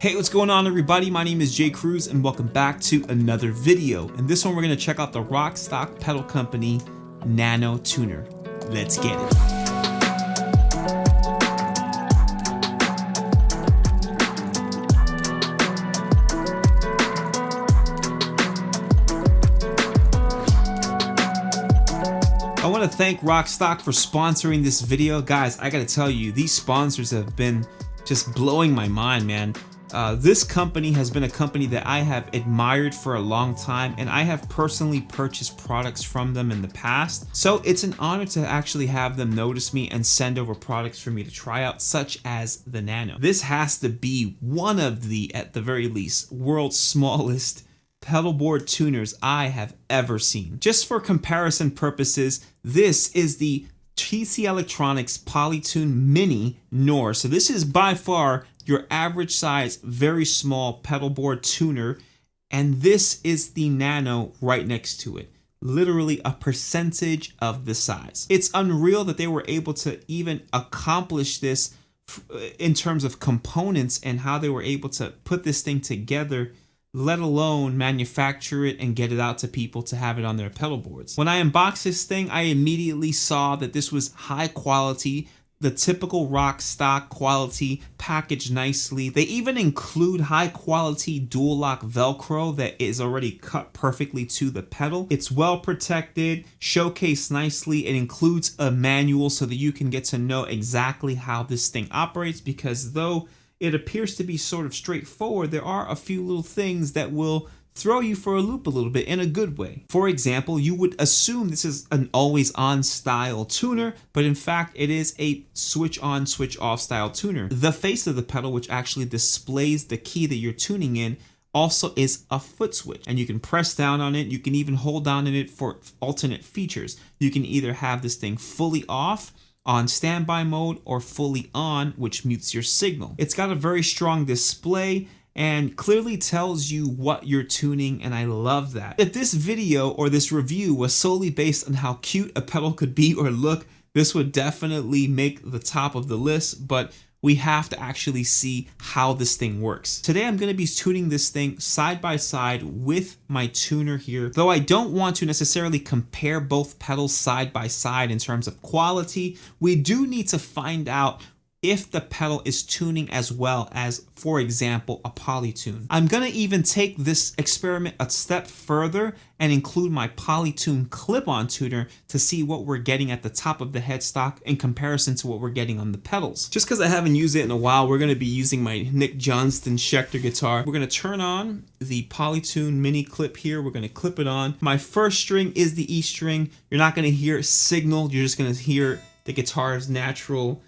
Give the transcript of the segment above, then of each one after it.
Hey, what's going on everybody? My name is Jay Cruz and welcome back to another video. In this one, we're gonna check out the Rockstock pedal company Nano Tuner. Let's get it. I want to thank Rockstock for sponsoring this video. Guys, I gotta tell you, these sponsors have been just blowing my mind, man. This company has been a company that I have admired for a long time, and I have personally purchased products from them in the past. So it's an honor to actually have them notice me and send over products for me to try out, such as the Nano. This has to be one of the, at the very least, world's smallest pedal board tuners I have ever seen. Just for comparison purposes, this is the TC Electronics Polytune Mini Nor. So this is by far your average size, very small pedal board tuner, and this is the Nano right next to it. Literally a percentage of the size. It's unreal that they were able to even accomplish this in terms of components and how they were able to put this thing together, let alone manufacture it and get it out to people to have it on their pedal boards. When I unboxed this thing, I immediately saw that this was high quality, the typical Rockstock quality, packaged nicely. They even include high quality dual lock Velcro that is already cut perfectly to the pedal. It's well protected, showcased nicely. It includes a manual so that you can get to know exactly how this thing operates, because though it appears to be sort of straightforward, there are a few little things that will throw you for a loop a little bit in a good way. For example, you would assume this is an always on style tuner, but in fact it is a switch on, switch off style tuner. The face of the pedal, which actually displays the key that you're tuning in, also is a foot switch, and you can press down on it. You can even hold down on it for alternate features. You can either have this thing fully off, on standby mode, or fully on, which mutes your signal. It's got a very strong display and clearly tells you what you're tuning, and I love that. If this video or this review was solely based on how cute a pedal could be or look, this would definitely make the top of the list, but we have to actually see how this thing works. Today I'm going to be tuning this thing side by side with my tuner here, though I don't want to necessarily compare both pedals side by side in terms of quality. We do need to find out if the pedal is tuning as well as, for example, a Polytune. I'm gonna even take this experiment a step further and include my Polytune clip-on tuner to see what we're getting at the top of the headstock in comparison to what we're getting on the pedals. Just because I haven't used it in a while, we're gonna be using my Nick Johnston Schecter guitar. We're gonna turn on the Polytune mini clip here. We're gonna clip it on. My first string is the E string. You're not gonna hear signal. You're just gonna hear the guitar's natural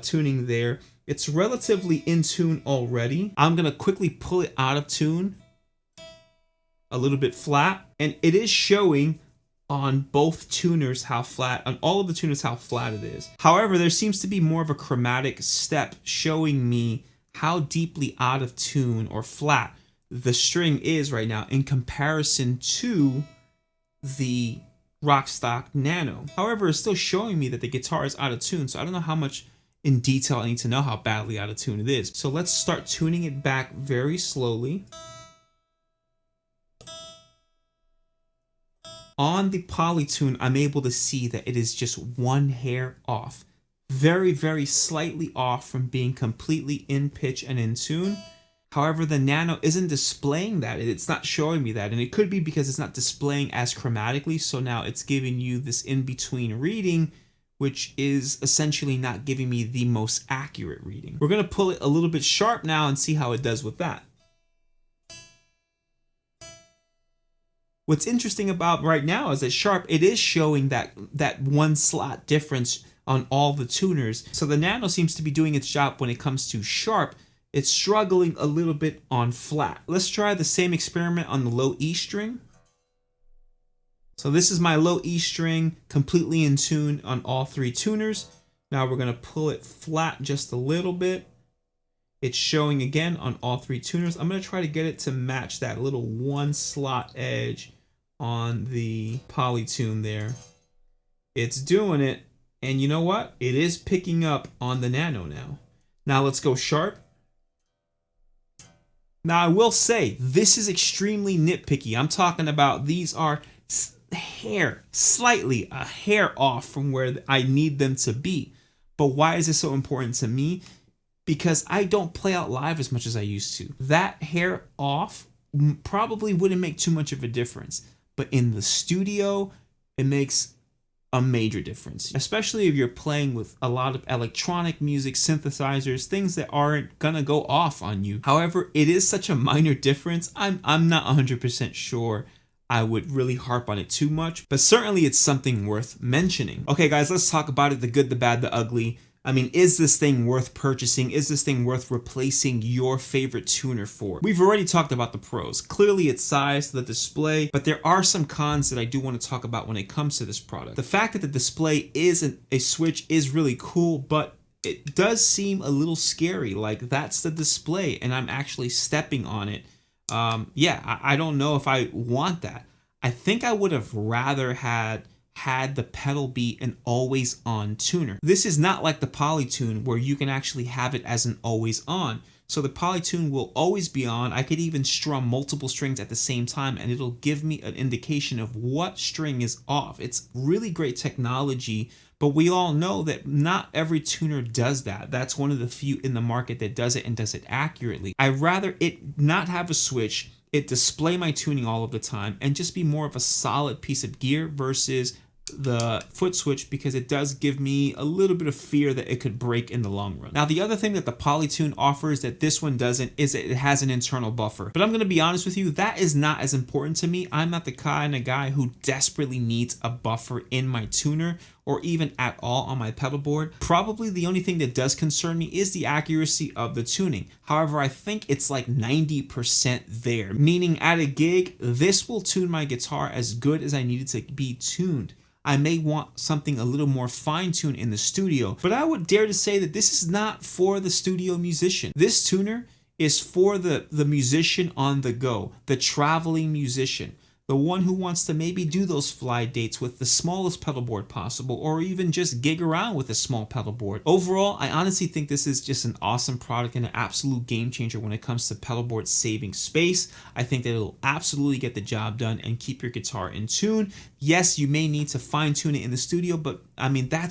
tuning there. It's relatively in tune already. I'm gonna quickly pull it out of tune a little bit flat, and it is showing on both tuners how flat, on all of the tuners how flat it is. However, there seems to be more of a chromatic step showing me how deeply out of tune or flat the string is right now in comparison to the Rockstock Nano. However, it's still showing me that the guitar is out of tune, so I don't know how much in detail I need to know how badly out of tune it is. So let's start tuning it back very slowly. On the Polytune, I'm able to see that it is just one hair off. Very, very slightly off from being completely in pitch and in tune. However, the Nano isn't displaying that. It's not showing me that. And it could be because it's not displaying as chromatically. So now it's giving you this in-between reading, which is essentially not giving me the most accurate reading. We're gonna pull it a little bit sharp now and see how it does with that. What's interesting about right now is that sharp, it is showing that one slot difference on all the tuners. So the Nano seems to be doing its job when it comes to sharp. It's struggling a little bit on flat. Let's try the same experiment on the low E string. So this is my low E string, completely in tune on all three tuners. Now we're gonna pull it flat just a little bit. It's showing again on all three tuners. I'm gonna try to get it to match that little one slot edge on the Polytune there. It's doing it, and you know what? It is picking up on the Nano now. Now let's go sharp. Now I will say, this is extremely nitpicky. I'm talking about these are slightly a hair off from where I need them to be. But why is this so important to me? Because I don't play out live as much as I used to. That hair off probably wouldn't make too much of a difference. But in the studio, it makes a major difference, especially if you're playing with a lot of electronic music, synthesizers, things that aren't gonna go off on you. However, it is such a minor difference. I'm not 100% sure I would really harp on it too much, but certainly it's something worth mentioning. Okay guys, let's talk about it, the good, the bad, the ugly. I mean, is this thing worth purchasing? Is this thing worth replacing your favorite tuner for? We've already talked about the pros. Clearly its size, the display, but there are some cons that I do want to talk about when it comes to this product. The fact that the display isn't a switch is really cool, but it does seem a little scary. Like, that's the display and I'm actually stepping on it. I don't know if I want that. I think I would have rather had the pedal be an always on tuner. This is not like the Polytune where you can actually have it as an always on. So the Polytune will always be on. I could even strum multiple strings at the same time and it'll give me an indication of what string is off. It's really great technology, but we all know that not every tuner does that. That's one of the few in the market that does it and does it accurately. I'd rather it not have a switch, it display my tuning all of the time, and just be more of a solid piece of gear versus the foot switch, because it does give me a little bit of fear that it could break in the long run. Now, the other thing that the Polytune offers that this one doesn't is that it has an internal buffer. But I'm going to be honest with you, that is not as important to me. I'm not the kind of guy who desperately needs a buffer in my tuner or even at all on my pedal board. Probably the only thing that does concern me is the accuracy of the tuning. However, I think it's like 90% there, meaning at a gig, this will tune my guitar as good as I need it to be tuned. I may want something a little more fine-tuned in the studio, but I would dare to say that this is not for the studio musician. This tuner is for the musician on the go, the traveling musician, the one who wants to maybe do those fly dates with the smallest pedal board possible, or even just gig around with a small pedal board. Overall, I honestly think this is just an awesome product and an absolute game changer when it comes to pedal board saving space. I think that it'll absolutely get the job done and keep your guitar in tune. Yes, you may need to fine tune it in the studio, but I mean, I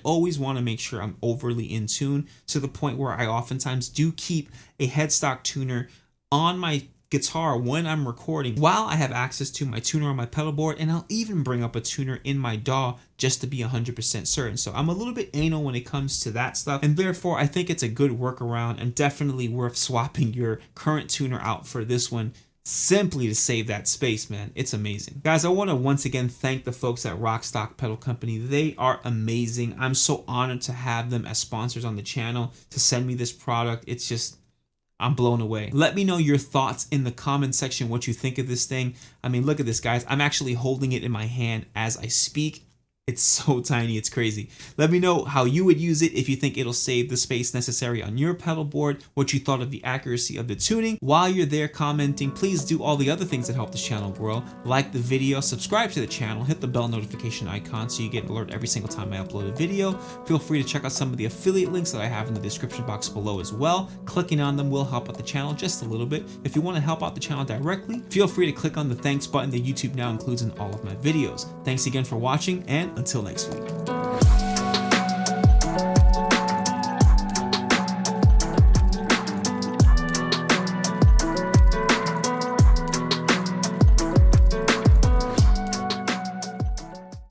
always want to make sure I'm overly in tune to the point where I oftentimes do keep a headstock tuner on my guitar when I'm recording while I have access to my tuner on my pedal board, and I'll even bring up a tuner in my DAW just to be 100% certain. So I'm a little bit anal when it comes to that stuff, and therefore I think it's a good workaround and definitely worth swapping your current tuner out for this one simply to save that space, man. It's amazing. Guys, I want to once again thank the folks at Rockstock Pedal Company. They are amazing. I'm so honored to have them as sponsors on the channel to send me this product. It's just, I'm blown away. Let me know your thoughts in the comment section, what you think of this thing. I mean, look at this, guys. I'm actually holding it in my hand as I speak. It's so tiny, it's crazy. Let me know how you would use it, if you think it'll save the space necessary on your pedal board, what you thought of the accuracy of the tuning. While you're there commenting, please do all the other things that help this channel grow. Like the video, subscribe to the channel, hit the bell notification icon so you get an alert every single time I upload a video. Feel free to check out some of the affiliate links that I have in the description box below as well. Clicking on them will help out the channel just a little bit. If you want to help out the channel directly, feel free to click on the thanks button that YouTube now includes in all of my videos. Thanks again for watching, and until next week.